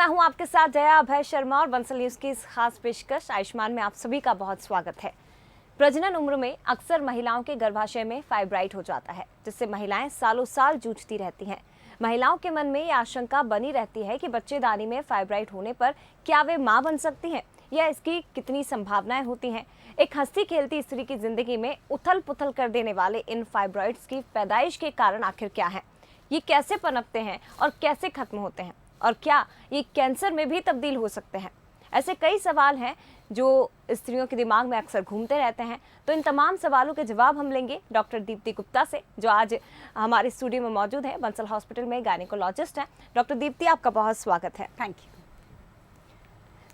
मैं हूं आपके साथ जया अभय शर्मा और बंसल न्यूज की इस खास पेशकश आयुष्मान में आप सभी का बहुत स्वागत है। प्रजनन उम्र में अक्सर महिलाओं के गर्भाशय में फाइब्राइड हो जाता है, जिससे महिलाएं सालों साल जूझती रहती हैं। महिलाओं के मन में ये आशंका बनी रहती है कि बच्चेदानी में फाइब्राइड होने पर क्या वे मां बन सकती हैं या इसकी कितनी संभावनाएं होती हैं। एक हंसती खेलती स्त्री की जिंदगी में उथल पुथल कर देने वाले इन फाइब्राइड्स की पैदाइश के कारण आखिर क्या है, ये कैसे पनपते हैं और कैसे खत्म होते हैं, और क्या ये कैंसर में भी तब्दील हो सकते हैं। ऐसे कई सवाल हैं जो स्त्रियों के दिमाग में अक्सर घूमते रहते हैं। तो इन तमाम सवालों के जवाब हम लेंगे डॉक्टर दीप्ति गुप्ता से, जो आज हमारे स्टूडियो में मौजूद है। बंसल हॉस्पिटल में गायनेकोलॉजिस्ट हैं। डॉक्टर दीप्ति, आपका बहुत स्वागत है। Thank you.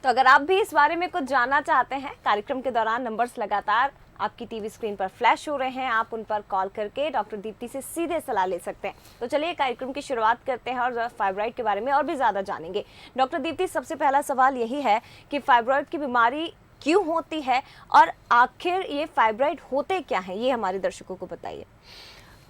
तो अगर आप भी इस बारे में कुछ जानना चाहते हैं, कार्यक्रम के दौरान नंबर्स लगातार आपकी टीवी स्क्रीन पर फ्लैश हो रहे हैं, आप उन पर कॉल करके डॉक्टर दीप्ति से सीधे सलाह ले सकते हैं। तो चलिए कार्यक्रम की शुरुआत करते हैं और फाइब्राइड के बारे में और भी ज़्यादा जानेंगे। डॉक्टर दीप्ति, सबसे पहला सवाल यही है कि फाइब्राइड की बीमारी क्यों होती है और आखिर ये फाइब्राइड होते क्या हैं, ये हमारे दर्शकों को बताइए।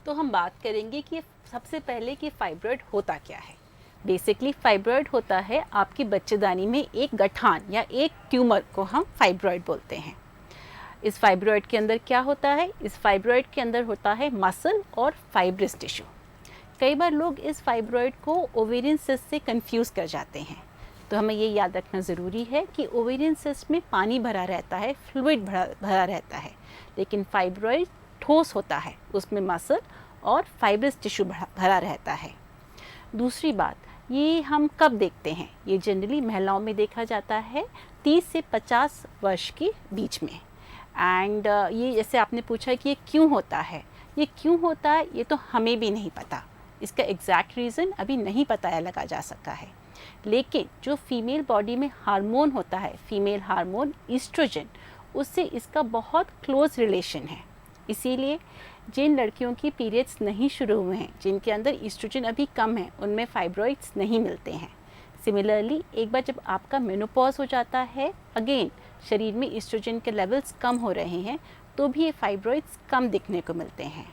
तो हम बात करेंगे कि सबसे पहले कि फाइब्राइड होता क्या है। बेसिकली फाइब्राइड होता है आपकी बच्चेदानी में एक गठान या एक ट्यूमर को हम फाइब्राइड बोलते हैं। इस फाइब्राइड के अंदर क्या होता है? इस फाइब्राइड के अंदर होता है मसल और फाइब्रस टिश्यू। कई बार लोग इस फाइब्राइड को ओवेरियन सिस्ट से कंफ्यूज कर जाते हैं, तो हमें ये याद रखना ज़रूरी है कि ओवेरियन सिस्ट में पानी भरा रहता है, फ्लूइड भरा रहता है, लेकिन फाइब्राइड ठोस होता है, उसमें मसल और फाइब्रस टिश्यू भरा रहता है। दूसरी बात, ये हम कब देखते हैं? ये जनरली महिलाओं में देखा जाता है 30 से 50 वर्ष के बीच में। एंड ये जैसे आपने पूछा कि ये क्यों होता है, ये क्यों होता है ये तो हमें भी नहीं पता। इसका एग्जैक्ट रीज़न अभी नहीं पता लगा जा सका है, लेकिन जो फीमेल बॉडी में हार्मोन होता है, फीमेल हार्मोन ईस्ट्रोजन, उससे इसका बहुत क्लोज रिलेशन है। इसीलिए जिन लड़कियों की पीरियड्स नहीं शुरू हुए हैं, जिनके अंदर ईस्ट्रोजन अभी कम है, उनमें फाइब्रॉइड्स नहीं मिलते हैं। सिमिलरली एक बार जब आपका मेनोपॉज हो जाता है, अगेन शरीर में ईस्ट्रोजन के लेवल्स कम हो रहे हैं, तो भी ये फाइब्रॉइड्स कम दिखने को मिलते हैं।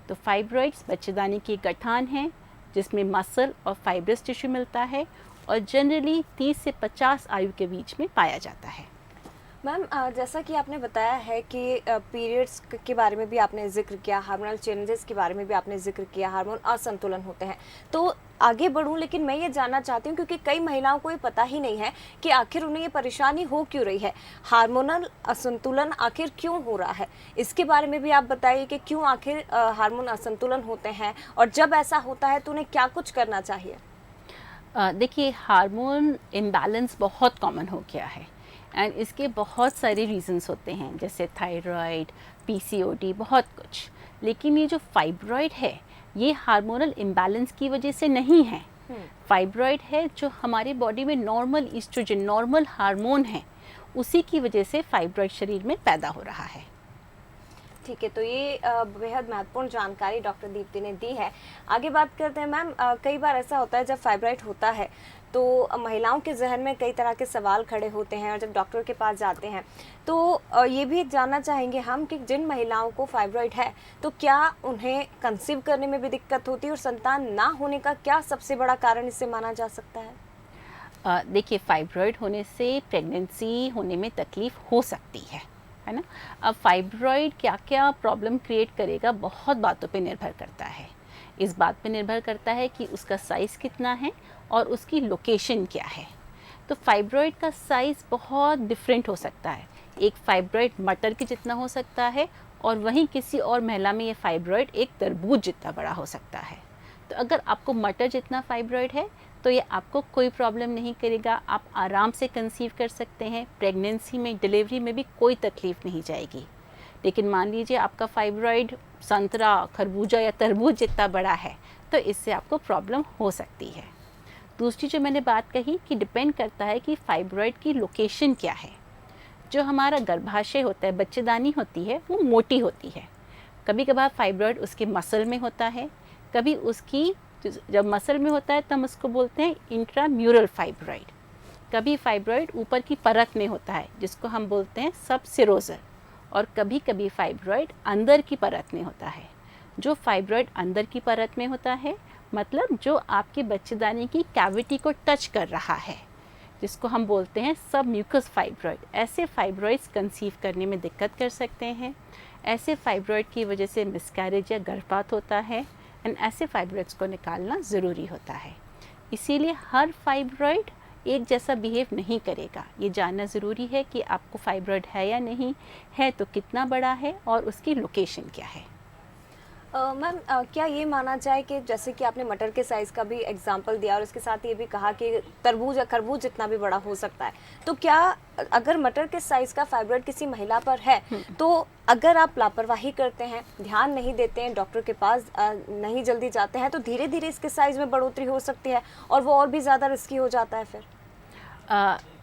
तो फाइब्रॉइड्स बच्चेदानी की गठान है जिसमें मसल और फाइब्रस टिश्यू मिलता है और जनरली 30 से 50 आयु के बीच में पाया जाता है। मैम, जैसा कि आपने बताया है कि पीरियड्स के बारे में भी आपने जिक्र किया, हार्मोनल चेंजेस के बारे में भी आपने जिक्र किया, हार्मोन असंतुलन होते हैं, तो आगे बढ़ूं, लेकिन मैं ये जानना चाहती हूँ क्योंकि कई महिलाओं को ये पता ही नहीं है कि आखिर उन्हें ये परेशानी हो क्यों रही है, हार्मोनल असंतुलन आखिर क्यों हो रहा है, इसके बारे में भी आप बताइए कि क्यों आखिर हार्मोन असंतुलन होते हैं और जब ऐसा होता है तो उन्हें क्या कुछ करना चाहिए। देखिए, हार्मोन इम्बैलेंस बहुत कॉमन हो गया है एंड इसके बहुत सारे रीजंस होते हैं, जैसे थायराइड, पीसीओडी, बहुत कुछ। लेकिन ये जो फाइब्रॉइड है ये हार्मोनल इम्बैलेंस की वजह से नहीं है। फाइब्रॉइड है जो हमारी बॉडी में नॉर्मल ईस्ट्रोजन, नॉर्मल हार्मोन है, उसी की वजह से फाइब्रॉइड शरीर में पैदा हो रहा है। ठीक है, तो ये बेहद महत्वपूर्ण जानकारी डॉक्टर दीप्ति ने दी है। आगे बात करते हैं मैम, कई बार ऐसा होता है जब फाइब्राइड होता है तो महिलाओं के जहन में कई तरह के सवाल खड़े होते हैं और जब डॉक्टर के पास जाते हैं तो ये भी जानना चाहेंगे हम कि जिन महिलाओं को फाइब्राइड है तो क्या उन्हें कंसीव करने में भी दिक्कत होती है और संतान ना होने का क्या सबसे बड़ा कारण इससे माना जा सकता है? देखिए, फाइब्रॉइड होने से प्रेगनेंसी होने में तकलीफ हो सकती है ना। अब फाइब्रॉइड क्या क्या प्रॉब्लम क्रिएट करेगा बहुत बातों पे निर्भर करता है। इस बात पे निर्भर करता है कि उसका साइज़ कितना है और उसकी लोकेशन क्या है। तो फाइब्रॉइड का साइज़ बहुत डिफरेंट हो सकता है। एक फाइब्रॉइड मटर के जितना हो सकता है और वहीं किसी और महिला में ये फाइब्रॉइड एक तरबूज जितना बड़ा हो सकता है। तो अगर आपको मटर जितना फाइब्रॉइड है तो ये आपको कोई प्रॉब्लम नहीं करेगा, आप आराम से कंसीव कर सकते हैं, प्रेगनेंसी में, डिलीवरी में भी कोई तकलीफ़ नहीं जाएगी। लेकिन मान लीजिए आपका फाइब्रॉइड संतरा, खरबूजा या तरबूज जितना बड़ा है तो इससे आपको प्रॉब्लम हो सकती है। दूसरी जो मैंने बात कही कि डिपेंड करता है कि फाइब्रॉइड की लोकेशन क्या है। जो हमारा गर्भाशय होता है, बच्चेदानी होती है, वो मोटी होती है। कभी कभार फाइब्रॉइड उसके मसल में होता है, कभी उसकी जब मसल में होता है तब उसको बोलते हैं इंट्राम्यूरल फाइब्रॉइड। कभी फाइब्रॉइड ऊपर की परत में होता है जिसको हम बोलते हैं सबसिरोजल, और कभी कभी फाइब्रॉइड अंदर की परत में होता है। जो फाइब्रॉइड अंदर की परत में होता है मतलब जो आपकी बच्चेदानी की कैविटी को टच कर रहा है, जिसको हम बोलते हैं सब म्यूकस फाइब्रॉइड। ऐसे फाइब्रॉइड्स कंसीव करने में दिक्कत कर सकते हैं। ऐसे फाइब्रॉइड की वजह से मिसकैरेज या गर्भपात होता है एंड ऐसे फाइब्रॉइड्स को निकालना ज़रूरी होता है। इसीलिए हर फाइब्रॉइड एक जैसा बिहेव नहीं करेगा। ये जानना ज़रूरी है कि आपको फाइब्रॉइड है या नहीं है, तो कितना बड़ा है और उसकी लोकेशन क्या है। मैम क्या ये माना जाए कि जैसे कि आपने मटर के साइज़ का भी एग्जांपल दिया और इसके साथ ये भी कहा कि तरबूज या खरबूज जितना भी बड़ा हो सकता है, तो क्या अगर मटर के साइज़ का फाइब्रॉइड किसी महिला पर है तो अगर आप लापरवाही करते हैं, ध्यान नहीं देते हैं, डॉक्टर के पास नहीं जल्दी जाते हैं, तो धीरे धीरे इसके साइज़ में बढ़ोतरी हो सकती है और वो और भी ज़्यादा रिस्की हो जाता है फिर?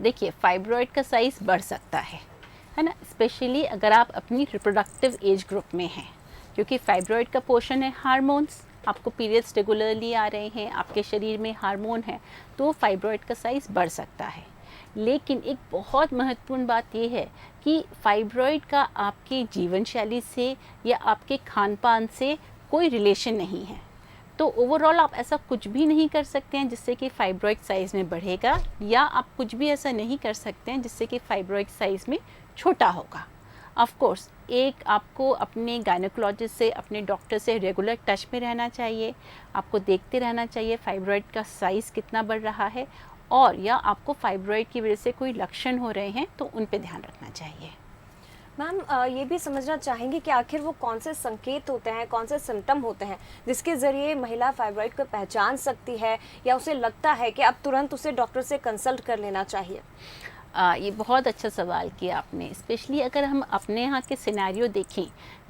देखिए, फाइब्रॉइड का साइज़ बढ़ सकता है ना, स्पेशली अगर आप अपनी रिप्रोडक्टिव एज ग्रुप में हैं, क्योंकि फाइब्रॉइड का पोर्शन है हार्मोन्स। आपको पीरियड्स रेगुलरली आ रहे हैं, आपके शरीर में हार्मोन है, तो फाइब्रॉइड का साइज़ बढ़ सकता है। लेकिन एक बहुत महत्वपूर्ण बात यह है कि फाइब्रॉइड का आपकी जीवन शैली से या आपके खान पान से कोई रिलेशन नहीं है। तो ओवरऑल आप ऐसा कुछ भी नहीं कर सकते हैं जिससे कि फाइब्रॉइड साइज़ में बढ़ेगा, या आप कुछ भी ऐसा नहीं कर सकते हैं जिससे कि फाइब्रॉइड साइज़ में छोटा होगा। ऑफ कोर्स एक आपको अपने गायनेकोलॉजिस्ट से, अपने डॉक्टर से रेगुलर टच में रहना चाहिए। आपको देखते रहना चाहिए फाइब्रॉइड का साइज़ कितना बढ़ रहा है, और या आपको फाइब्रॉइड की वजह से कोई लक्षण हो रहे हैं तो उन पे ध्यान रखना चाहिए। मैम ये भी समझना चाहेंगे कि आखिर वो कौन से संकेत होते हैं, कौन से सिम्टम होते हैं जिसके ज़रिए महिला फाइब्रॉइड को पहचान सकती है या उसे लगता है कि अब तुरंत उसे डॉक्टर से कंसल्ट कर लेना चाहिए? ये बहुत अच्छा सवाल किया आपने। स्पेशली अगर हम अपने यहाँ के सिनेरियो देखें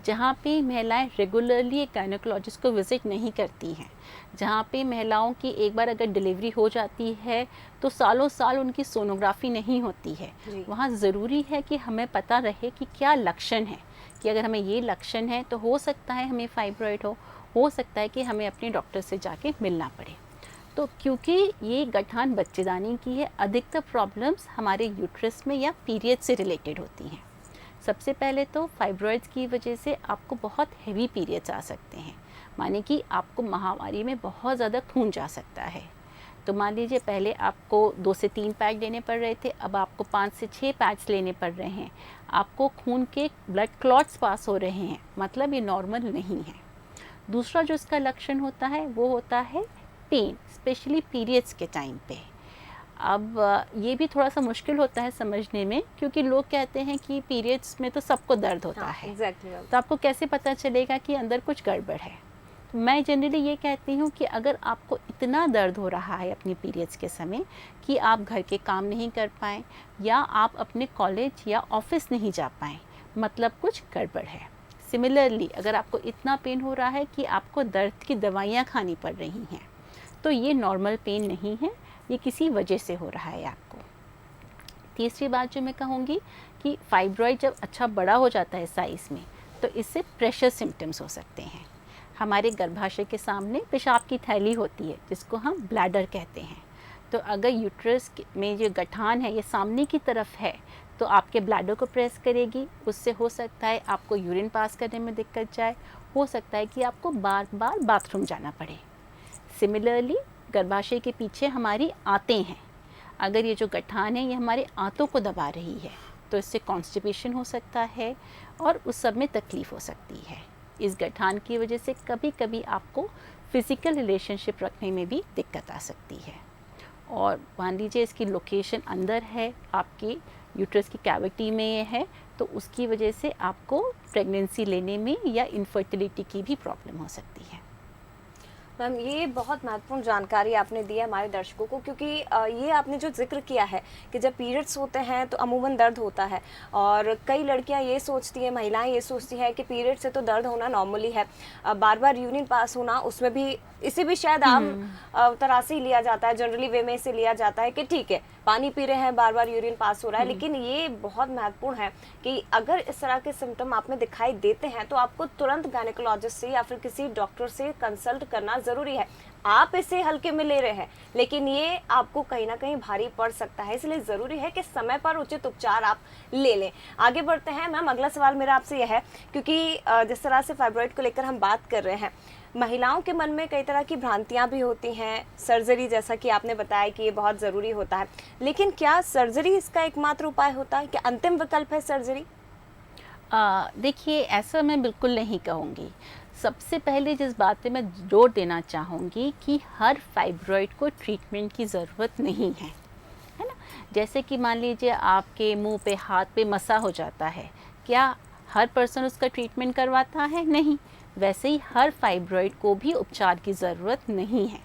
जहाँ पे महिलाएं रेगुलरली एक गायनेकोलॉजिस्ट को विज़िट नहीं करती हैं, जहाँ पे महिलाओं की एक बार अगर डिलीवरी हो जाती है तो सालों साल उनकी सोनोग्राफी नहीं होती है, वहाँ ज़रूरी है कि हमें पता रहे कि क्या लक्षण है, कि अगर हमें ये लक्षण है तो हो सकता है हमें फाइब्रॉइड हो सकता है कि हमें अपने डॉक्टर से जाके मिलना पड़े। तो क्योंकि ये गठान बच्चेदानी की है, अधिकतर प्रॉब्लम्स हमारे यूट्रस में या पीरियड से रिलेटेड होती हैं। सबसे पहले तो फाइब्रॉइड्स की वजह से आपको बहुत हेवी पीरियड्स आ सकते हैं, माने कि आपको माहवारी में बहुत ज़्यादा खून जा सकता है। तो मान लीजिए पहले आपको 2 से 3 पैड लेने पड़ रहे थे, अब आपको 5 से 6 पैड्स लेने पड़ रहे हैं। आपको खून के ब्लड क्लॉट्स पास हो रहे हैं, मतलब ये नॉर्मल नहीं है। दूसरा जो इसका लक्षण होता है वो होता है पेन, स्पेशली पीरियड्स के टाइम पे। अब ये भी थोड़ा सा मुश्किल होता है समझने में, क्योंकि लोग कहते हैं कि पीरियड्स में तो सबको दर्द होता है। exactly. तो आपको कैसे पता चलेगा कि अंदर कुछ गड़बड़ है? तो मैं जनरली ये कहती हूँ कि अगर आपको इतना दर्द हो रहा है अपनी पीरियड्स के समय कि आप घर के काम नहीं कर पाएँ या आप अपने कॉलेज या ऑफिस नहीं जा पाएँ, मतलब कुछ गड़बड़ है। सिमिलरली अगर आपको इतना पेन हो रहा है कि आपको दर्द की दवाइयाँ खानी पड़ रही हैं, तो ये नॉर्मल पेन नहीं है, ये किसी वजह से हो रहा है आपको। तीसरी बात जो मैं कहूँगी कि फाइब्रॉइड जब अच्छा बड़ा हो जाता है साइज़ में, तो इससे प्रेशर सिम्टम्स हो सकते हैं। हमारे गर्भाशय के सामने पेशाब की थैली होती है जिसको हम ब्लैडर कहते हैं। तो अगर यूट्रस में जो गठान है ये सामने की तरफ है तो आपके ब्लैडर को प्रेस करेगी, उससे हो सकता है आपको यूरिन पास करने में दिक्कत जाए, हो सकता है कि आपको बार बार बाथरूम जाना पड़े। सिमिलरली गर्भाशय के पीछे हमारी आंतें हैं, अगर ये जो गठान है ये हमारे आंतों को दबा रही है तो इससे कॉन्स्टिपेशन हो सकता है और उस सब में तकलीफ़ हो सकती है। इस गठान की वजह से कभी कभी आपको फ़िज़िकल रिलेशनशिप रखने में भी दिक्कत आ सकती है। और मान लीजिए इसकी लोकेशन अंदर है, आपकी यूट्रस की कैविटी में ये है, तो उसकी वजह से आपको प्रेगनेंसी लेने में या इनफर्टिलिटी की भी प्रॉब्लम हो सकती है। मैम ये बहुत महत्वपूर्ण जानकारी आपने दी है हमारे दर्शकों को, क्योंकि ये आपने जो जिक्र किया है कि जब पीरियड्स होते हैं तो अमूमन दर्द होता है, और कई लड़कियां ये सोचती हैं, महिलाएं ये सोचती हैं कि पीरियड से तो दर्द होना नॉर्मली है, बार बार यूरिन पास होना उसमें भी, इसे भी शायद आम तरह से ही लिया जाता है, जनरली वे में से लिया जाता है कि ठीक है पानी पी रहे हैं, बार बार यूरिन पास हो रहा है। लेकिन ये बहुत महत्वपूर्ण है कि अगर इस तरह के सिम्टम आप में दिखाई देते हैं तो आपको तुरंत गायनेकोलॉजिस्ट से या फिर किसी डॉक्टर से कंसल्ट करना ज़रूरी है। आप इसे हल्के में ले रहे हैं लेकिन ये आपको कहीं ना कहीं भारी पड़ सकता है, इसलिए ज़रूरी है कि समय पर उचित उपचार आप ले लें। आगे बढ़ते हैं मैम, अगला सवाल मेरा आपसे यह है, क्योंकि जिस तरह से फाइब्रॉइड को लेकर हम बात कर रहे हैं, महिलाओं के मन में कई तरह की भ्रांतियां भी होती हैं। सर्जरी, जैसा कि आपने बताया कि ये बहुत ज़रूरी होता है, लेकिन क्या सर्जरी इसका एकमात्र उपाय होता है? क्या अंतिम विकल्प है सर्जरी? देखिए, ऐसा मैं बिल्कुल नहीं कहूँगी। सबसे पहले जिस बात पे मैं जोर देना चाहूँगी कि हर फाइब्रॉइड को ट्रीटमेंट की ज़रूरत नहीं है, है ना? जैसे कि मान लीजिए आपके मुंह पे, हाथ पे मसा हो जाता है, क्या हर पर्सन उसका ट्रीटमेंट करवाता है? नहीं। वैसे ही हर फाइब्रॉइड को भी उपचार की ज़रूरत नहीं है।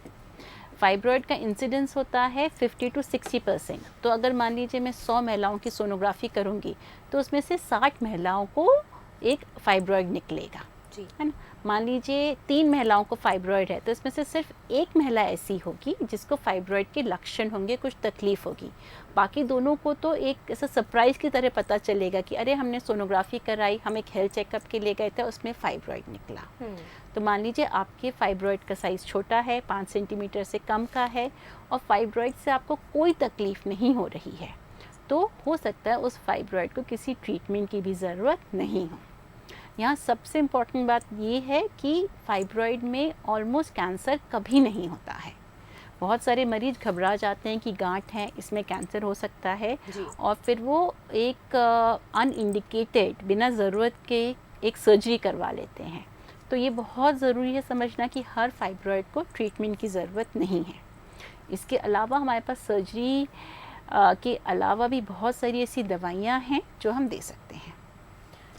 फाइब्रॉइड का इंसिडेंस होता है 50 to 60%। तो अगर मान लीजिए मैं 100 महिलाओं की सोनोग्राफी करूँगी तो उसमें से 60 महिलाओं को एक फाइब्रॉइड निकलेगा, जी। है ना? मान लीजिए 3 महिलाओं को फाइब्रॉइड है तो इसमें से सिर्फ एक महिला ऐसी होगी जिसको फाइब्रॉइड के लक्षण होंगे, कुछ तकलीफ होगी। बाकी दोनों को तो एक ऐसा सरप्राइज़ की तरह पता चलेगा कि अरे हमने सोनोग्राफी कराई, हम एक हेल्थ चेकअप के लिए गए थे, उसमें फाइब्रॉइड निकला। तो मान लीजिए आपके फाइब्रॉइड का साइज़ छोटा है, 5 सेंटीमीटर से कम का है और फाइब्रॉइड से आपको कोई तकलीफ़ नहीं हो रही है, तो हो सकता है उस फाइब्रॉइड को किसी ट्रीटमेंट की भी ज़रूरत नहीं हो। यहाँ सबसे इम्पॉर्टेंट बात ये है कि फाइब्रॉइड में ऑलमोस्ट कैंसर कभी नहीं होता है। बहुत सारे मरीज़ घबरा जाते हैं कि गांठ है, इसमें कैंसर हो सकता है, और फिर वो एक अनइंडिकेटेड, बिना ज़रूरत के एक सर्जरी करवा लेते हैं। तो ये बहुत ज़रूरी है समझना कि हर फाइब्रॉइड को ट्रीटमेंट की ज़रूरत नहीं है। इसके अलावा हमारे पास सर्जरी के अलावा भी बहुत सारी ऐसी दवाइयाँ हैं जो हम दे सकते हैं।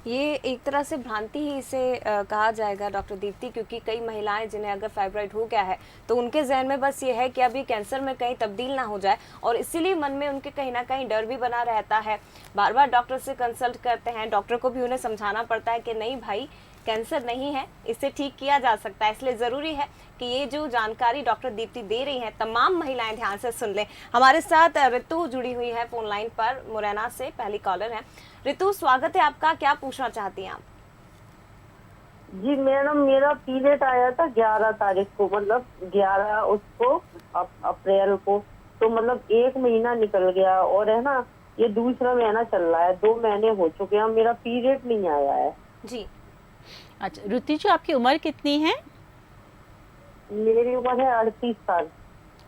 ये एक तरह से भ्रांति ही इसे कहा जाएगा डॉक्टर दीप्ति, क्योंकि कई महिलाएं जिन्हें अगर फाइब्रॉइड हो गया है तो उनके जहन में बस ये है कि अभी कैंसर में कहीं तब्दील ना हो जाए, और इसीलिए मन में उनके कहीं ना कहीं डर भी बना रहता है। बार बार डॉक्टर से कंसल्ट करते हैं, डॉक्टर को भी उन्हें समझाना पड़ता है कि नहीं भाई, कैंसर नहीं है, इसे ठीक किया जा सकता है। इसलिए ज़रूरी है कि ये जो जानकारी डॉक्टर दीप्ति दे रही हैं तमाम महिलाएं ध्यान से सुन लें। हमारे साथ ऋतु जुड़ी हुई है फोन लाइन पर, मुरैना से पहली कॉलर है। ऋतु, स्वागत है आपका, क्या पूछना चाहती हैं आप? जी मैडम, मेरा पीरियड आया था 11 तारीख को, मतलब 11 उसको अप्रैल को, तो मतलब 1 महीना निकल गया और है ना, ये दूसरा महीना चल रहा है, 2 महीने हो चुके हैं, मेरा पीरियड नहीं आया है। जी। अच्छा ऋतु जी, आपकी उम्र कितनी है? मेरी उम्र है 38 साल।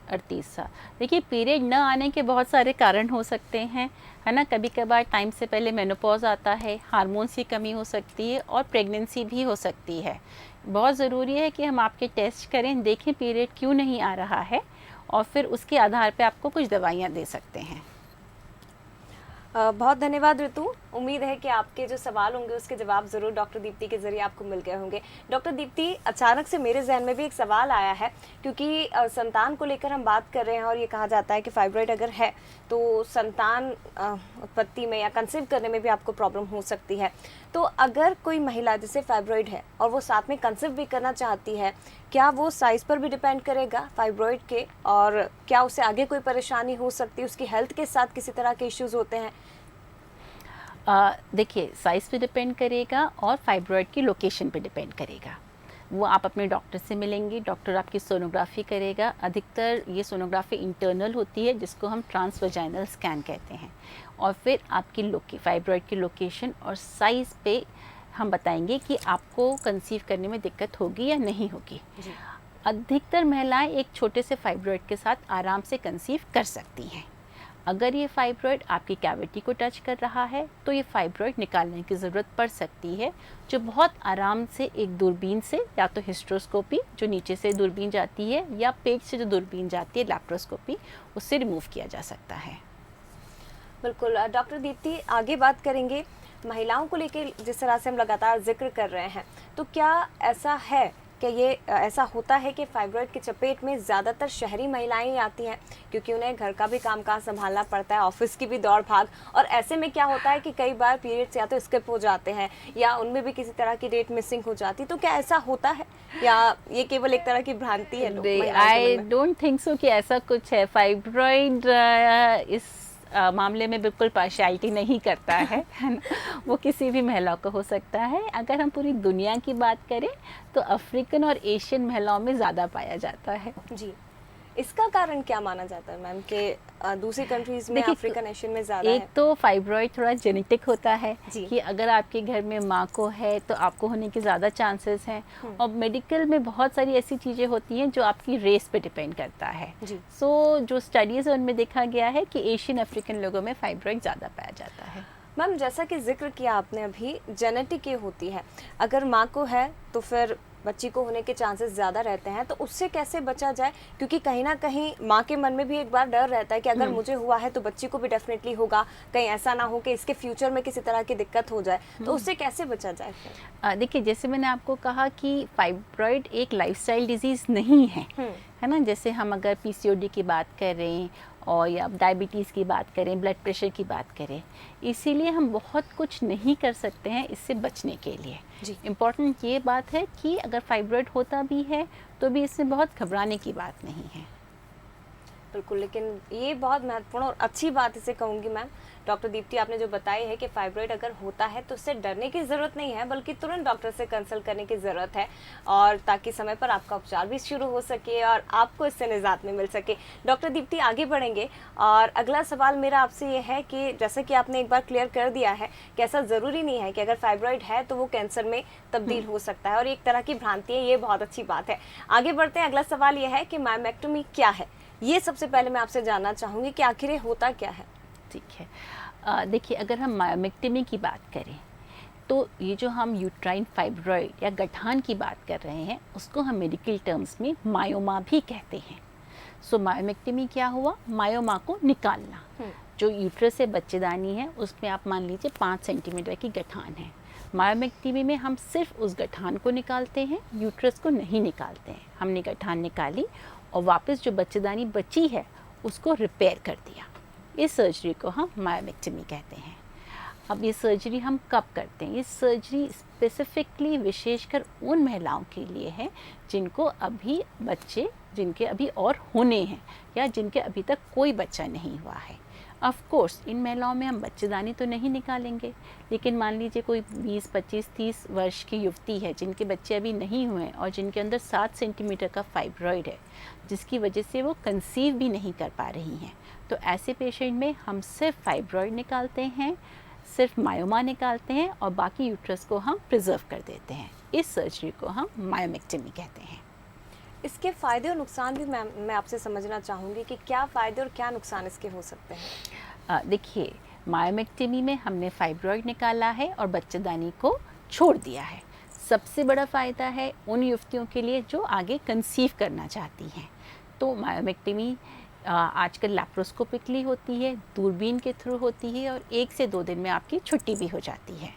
38 साल। देखिए, पीरियड न आने के बहुत सारे कारण हो सकते हैं, है ना? कभी कभार टाइम से पहले मेनोपॉज आता है, हार्मोन्स की कमी हो सकती है और प्रेगनेंसी भी हो सकती है। बहुत ज़रूरी है कि हम आपके टेस्ट करें, देखें पीरियड क्यों नहीं आ रहा है, और फिर उसके आधार पे आपको कुछ दवाइयाँ दे सकते हैं। बहुत धन्यवाद ऋतु। उम्मीद है कि आपके जो सवाल होंगे उसके जवाब ज़रूर डॉक्टर दीप्ति के ज़रिए आपको मिल गए होंगे। डॉक्टर दीप्ति, अचानक से मेरे जहन में भी एक सवाल आया है, क्योंकि संतान को लेकर हम बात कर रहे हैं और ये कहा जाता है कि फाइब्रॉइड अगर है तो संतान उत्पत्ति में या कंसीव करने में भी आपको प्रॉब्लम हो सकती है। तो अगर कोई महिला जिसे फाइब्रॉइड है और वो साथ में कंसीव भी करना चाहती है, क्या वो साइज़ पर भी डिपेंड करेगा फाइब्रॉइड के, और क्या उसे आगे कोई परेशानी हो सकती है, उसकी हेल्थ के साथ किसी तरह के इश्यूज़ होते हैं? देखिए, साइज़ पे डिपेंड करेगा और फाइब्रॉइड की लोकेशन पे डिपेंड करेगा। वो आप अपने डॉक्टर से मिलेंगी, डॉक्टर आपकी सोनोग्राफी करेगा। अधिकतर ये सोनोग्राफी इंटरनल होती है, जिसको हम ट्रांसवजाइनल स्कैन कहते हैं, और फिर आपकी फाइब्रॉइड की लोकेशन और साइज़ पे हम बताएंगे कि आपको कंसीव करने में दिक्कत होगी या नहीं होगी। अधिकतर महिलाएं एक छोटे से फाइब्रॉइड के साथ आराम से कंसीव कर सकती हैं। अगर ये फाइब्रॉइड आपकी कैविटी को टच कर रहा है तो ये फाइब्रॉइड निकालने की ज़रूरत पड़ सकती है, जो बहुत आराम से एक दूरबीन से, या तो हिस्ट्रोस्कोपी जो नीचे से दूरबीन जाती है, या पेट से जो दूरबीन जाती है लैप्रोस्कोपी, उससे रिमूव किया जा सकता है। बिल्कुल डॉक्टर दीप्ति, आगे बात करेंगे महिलाओं को लेकर। जिस तरह से हम लगातार जिक्र कर रहे हैं, तो क्या ऐसा है कि ये ऐसा होता है कि फाइब्रॉइड की चपेट में ज़्यादातर शहरी महिलाएं ही आती हैं, क्योंकि उन्हें घर का भी कामकाज संभालना पड़ता है, ऑफिस की भी दौड़ भाग, और ऐसे में क्या होता है कि कई बार पीरियड्स या तो स्किप हो जाते हैं या उनमें भी किसी तरह की डेट मिसिंग हो जाती, तो क्या ऐसा होता है या ये केवल एक तरह की भ्रांति है? आई डोंट थिंक सो कि ऐसा कुछ है। फाइब्रॉइड इस मामले में बिल्कुल पार्शियलिटी नहीं करता है ना? वो किसी भी महिला को हो सकता है। अगर हम पूरी दुनिया की बात करें तो अफ्रीकन और एशियन महिलाओं में ज़्यादा पाया जाता है। जी, इसका कारण क्या माना जाता है मैम कि दूसरी कंट्रीज में, देखिए, अफ्रीकन नेशन में ज़्यादा एक है? तो फाइब्रॉइड थोड़ा जेनेटिक होता है जी। कि अगर आपके घर में माँ को है तो आपको होने के ज़्यादा चांसेस हैं। और मेडिकल में बहुत सारी ऐसी चीज़ें होती हैं जो आपकी रेस पे डिपेंड करता है। जी। सो जो स्टडीज़ उनमें देखा गया है कि एशियन अफ्रीकन लोगों में फाइब्रॉइड ज़्यादा पाया जाता है। मैम जैसा कि जिक्र किया आपने अभी, जेनेटिक ये होती है, अगर माँ को है तो फिर बच्ची को होने के चांसेस ज़्यादा रहते हैं, तो उससे कैसे बचा जाए? क्योंकि कहीं ना कहीं माँ के मन में भी एक बार डर रहता है कि अगर मुझे हुआ है तो बच्ची को भी डेफिनेटली होगा, कहीं ऐसा ना हो कि इसके फ्यूचर में किसी तरह की दिक्कत हो जाए, तो उससे कैसे बचा जाए फिर? देखिए, जैसे मैंने आपको कहा कि फाइब्रॉइड एक लाइफस्टाइल डिजीज़ नहीं है, है ना। जैसे हम अगर पीसीओडी की बात करें और या डायबिटीज़ की बात करें, ब्लड प्रेशर की बात करें, इसीलिए हम बहुत कुछ नहीं कर सकते हैं इससे बचने के लिए। जी। इम्पॉर्टेंट ये बात है कि अगर फाइब्रॉइड होता भी है तो भी इसमें बहुत घबराने की बात नहीं है। बिल्कुल, लेकिन ये बहुत महत्वपूर्ण और अच्छी बात इसे कहूँगी मैम, डॉक्टर दीप्ति आपने जो बताई है कि फाइब्रॉइड अगर होता है तो उससे डरने की ज़रूरत नहीं है, बल्कि तुरंत डॉक्टर से कंसल्ट करने की ज़रूरत है, और ताकि समय पर आपका उपचार भी शुरू हो सके और आपको इससे निजात में मिल सके। डॉक्टर दीप्ति आगे बढ़ेंगे, और अगला सवाल मेरा आपसे ये है कि जैसे कि आपने एक बार क्लियर कर दिया है कि ऐसा ज़रूरी नहीं है कि अगर फाइब्रॉइड है तो वो कैंसर में तब्दील हो सकता है, और एक तरह की भ्रांति है, ये बहुत अच्छी बात है। आगे बढ़ते हैं, अगला सवाल ये है कि मायोमेक्टोमी क्या है? ये सबसे पहले मैं आपसे जानना चाहूँगी कि आखिर ये होता क्या है? ठीक है। देखिए, अगर हम मायोमेक्टोमी की बात करें तो ये जो हम यूट्राइन फाइब्रॉइड या गठान की बात कर रहे हैं उसको हम मेडिकल टर्म्स में मायोमा भी कहते हैं। सो मायोमेक्टोमी क्या हुआ? मायोमा को निकालना। जो यूट्रस से बच्चेदानी है उसमें आप मान लीजिए 5 सेंटीमीटर की गठान है। मायोमेक्टोमी में हम सिर्फ उस गठान को निकालते हैं, यूट्रस को नहीं निकालते हैं। हमने गठान निकाली और वापस जो बच्चेदानी बची है उसको रिपेयर कर दिया। इस सर्जरी को हम मायोमेक्टोमी कहते हैं। अब ये सर्जरी हम कब करते हैं? ये सर्जरी स्पेसिफिकली विशेषकर उन महिलाओं के लिए है जिनको अभी बच्चे, जिनके अभी और होने हैं या जिनके अभी तक कोई बच्चा नहीं हुआ है। ऑफ कोर्स इन महिलाओं में हम बच्चेदानी तो नहीं निकालेंगे, लेकिन मान लीजिए कोई 20, 25, 30 वर्ष की युवती है जिनके बच्चे अभी नहीं हुए हैं और जिनके अंदर 7 सेंटीमीटर का फाइब्रॉइड है, जिसकी वजह से वो कंसीव भी नहीं कर पा रही हैं, तो ऐसे पेशेंट में हम सिर्फ फाइब्रॉइड निकालते हैं, सिर्फ मायोमा निकालते हैं और बाकी यूट्रस को हम प्रिजर्व कर देते हैं। इस सर्जरी को हम मायोमेक्टोमी कहते हैं। इसके फ़ायदे और नुकसान भी मैं आपसे समझना चाहूँगी कि क्या फ़ायदे और क्या नुकसान इसके हो सकते हैं? देखिए, मायोमेक्टोमी में हमने फाइब्रॉइड निकाला है और बच्चेदानी को छोड़ दिया है। सबसे बड़ा फ़ायदा है उन युवतियों के लिए जो आगे कंसीव करना चाहती हैं। तो मायोमेक्टोमी आजकल लैप्रोस्कोपिकली होती है, दूरबीन के थ्रू होती है और 1 से 2 दिन में आपकी छुट्टी भी हो जाती है।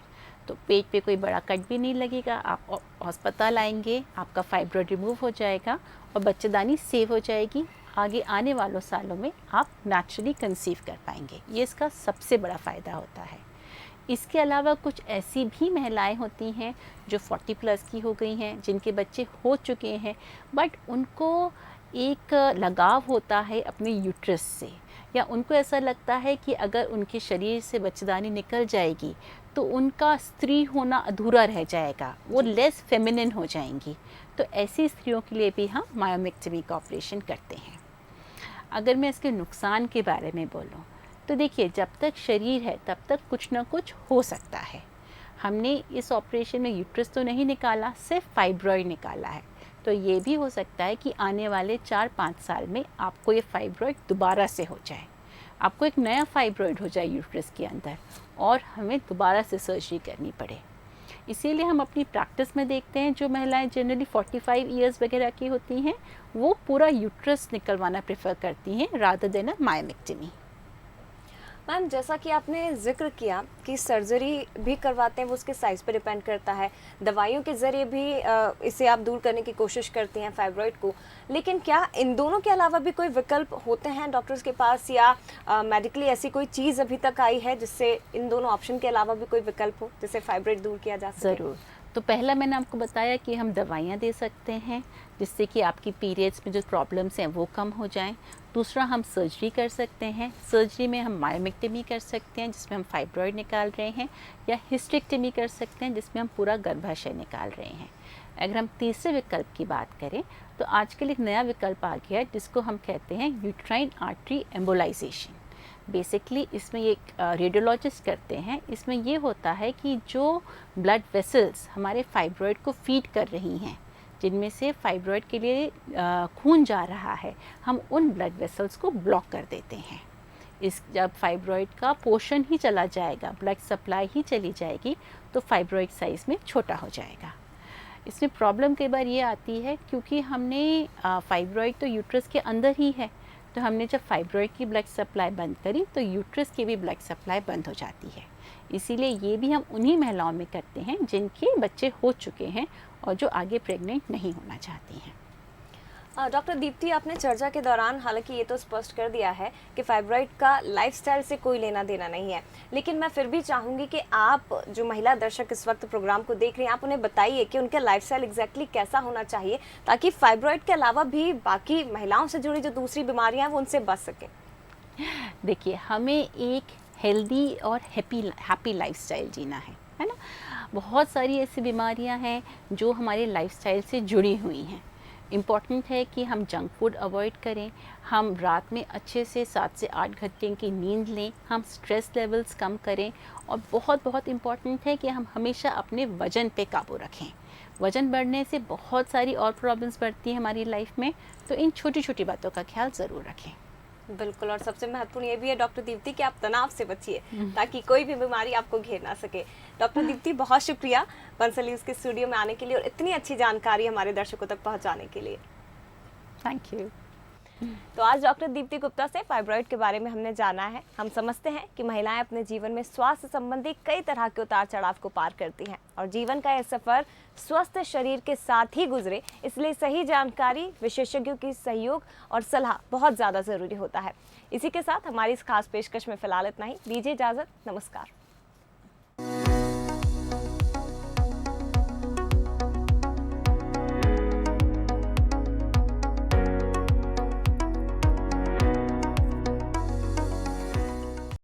तो पेट पे कोई बड़ा कट भी नहीं लगेगा, आप अस्पताल आएंगे, आपका फाइब्रॉइड रिमूव हो जाएगा और बच्चेदानी सेव हो जाएगी। आगे आने वालों सालों में आप नेचुरली कंसीव कर पाएंगे। ये इसका सबसे बड़ा फ़ायदा होता है। इसके अलावा कुछ ऐसी भी महिलाएं होती हैं जो 40 प्लस की हो गई हैं, जिनके बच्चे हो चुके हैं, बट उनको एक लगाव होता है अपने यूट्रस से, या उनको ऐसा लगता है कि अगर उनके शरीर से बच्चेदानी निकल जाएगी तो उनका स्त्री होना अधूरा रह जाएगा, वो लेस फेमिनिन हो जाएंगी। तो ऐसी स्त्रियों के लिए भी हम मायोमेक्टोमी का ऑपरेशन करते हैं। अगर मैं इसके नुकसान के बारे में बोलूं तो देखिए, जब तक शरीर है तब तक कुछ ना कुछ हो सकता है। हमने इस ऑपरेशन में यूट्रस तो नहीं निकाला, सिर्फ फाइब्रॉइड निकाला है। तो ये भी हो सकता है कि आने वाले 4-5 साल में आपको ये फाइब्रॉइड दोबारा से हो जाए, आपको एक नया फाइब्रॉइड हो जाए यूट्रस के अंदर और हमें दोबारा से सर्जरी करनी पड़े। इसीलिए हम अपनी प्रैक्टिस में देखते हैं जो महिलाएं जनरली 45 इयर्स वगैरह की होती हैं वो पूरा यूट्रस निकलवाना प्रेफर करती हैं रादर देन अ मायोमेक्टोमी। मैम जैसा कि आपने जिक्र किया कि सर्जरी भी करवाते हैं, वो उसके साइज़ पर डिपेंड करता है, दवाइयों के ज़रिए भी इसे आप दूर करने की कोशिश करती हैं फाइब्रॉइड को, लेकिन क्या इन दोनों के अलावा भी कोई विकल्प होते हैं डॉक्टर्स के पास, या मेडिकली ऐसी कोई चीज़ अभी तक आई है जिससे इन दोनों ऑप्शन के अलावा भी कोई विकल्प हो जिससे फाइब्रॉइड दूर किया जा सके? ज़रूर। तो पहला मैंने आपको बताया कि हम दवाइयाँ दे सकते हैं जिससे कि आपकी पीरियड्स में जो प्रॉब्लम्स हैं वो कम हो जाएं। दूसरा, हम सर्जरी कर सकते हैं। सर्जरी में हम मायोमेक्टमी कर सकते हैं जिसमें हम फाइब्रॉइड निकाल रहे हैं, या हिस्टेक्टमी कर सकते हैं जिसमें हम पूरा गर्भाशय निकाल रहे हैं। अगर हम तीसरे विकल्प की बात करें तो आजकल एक नया विकल्प आ गया है जिसको हम कहते हैं यूट्राइन आर्टरी एम्बोलाइजेशन। बेसिकली इसमें ये रेडियोलॉजिस्ट करते हैं। इसमें ये होता है कि जो ब्लड वेसल्स हमारे फाइब्रॉइड को फीड कर रही हैं, जिनमें से फाइब्रॉइड के लिए खून जा रहा है, हम उन ब्लड वेसल्स को ब्लॉक कर देते हैं। जब फाइब्रॉइड का पोर्शन ही चला जाएगा, ब्लड सप्लाई ही चली जाएगी, तो फाइब्रॉइड साइज़ में छोटा हो जाएगा। इसमें प्रॉब्लम कई बार ये आती है क्योंकि हमने फाइब्रॉइड तो यूट्रस के अंदर ही है, तो हमने जब फाइब्रॉइड की ब्लड सप्लाई बंद करी तो यूट्रस की भी ब्लड सप्लाई बंद हो जाती है। इसीलिए ये भी हम उन्हीं महिलाओं में करते हैं जिनके बच्चे हो चुके हैं और जो आगे प्रेग्नेंट नहीं होना चाहती हैं। डॉक्टर दीप्ति, आपने चर्चा के दौरान हालांकि ये तो स्पष्ट कर दिया है कि फाइब्रॉइड का लाइफस्टाइल से कोई लेना देना नहीं है, लेकिन मैं फिर भी चाहूँगी कि आप जो महिला दर्शक इस वक्त प्रोग्राम को देख रही हैं, आप उन्हें बताइए कि उनका लाइफस्टाइल एग्जैक्टली कैसा होना चाहिए ताकि फाइब्रॉइड के अलावा भी बाकी महिलाओं से जुड़ी जो दूसरी बीमारियाँ हैं वो उनसे बच सकें। देखिए, हमें एक हेल्दी और हैप्पी लाइफस्टाइल जीना है ना। बहुत सारी ऐसी बीमारियां हैं जो हमारे लाइफस्टाइल से जुड़ी हुई हैं। इम्पॉर्टेंट है कि हम जंक फूड अवॉइड करें, हम रात में अच्छे से 7 से 8 घंटे की नींद लें, हम स्ट्रेस लेवल्स कम करें, और बहुत इम्पॉर्टेंट है कि हम हमेशा अपने वज़न पे काबू रखें। वज़न बढ़ने से बहुत सारी और प्रॉब्लम्स बढ़ती हैं हमारी लाइफ में, तो इन छोटी छोटी बातों का ख्याल ज़रूर रखें। बिल्कुल, और सबसे महत्वपूर्ण ये भी है डॉक्टर दीप्ति कि आप तनाव से बचिए ताकि कोई भी बीमारी आपको घेर ना सके। डॉक्टर दीप्ति, बहुत शुक्रिया बंसल न्यूज़ के स्टूडियो में आने के लिए और इतनी अच्छी जानकारी हमारे दर्शकों तक पहुंचाने के लिए। Thank you. तो आज डॉक्टर दीप्ति गुप्ता से फाइब्रॉइड के बारे में हमने जाना है। हम समझते हैं कि महिलाएं अपने जीवन में स्वास्थ्य संबंधी कई तरह के उतार चढ़ाव को पार करती हैं और जीवन का यह सफर स्वस्थ शरीर के साथ ही गुजरे, इसलिए सही जानकारी, विशेषज्ञों की सहयोग और सलाह बहुत ज़्यादा ज़रूरी होता है। इसी के साथ हमारी इस खास पेशकश में फिलहाल इतना ही। दीजिए इजाज़त, नमस्कार।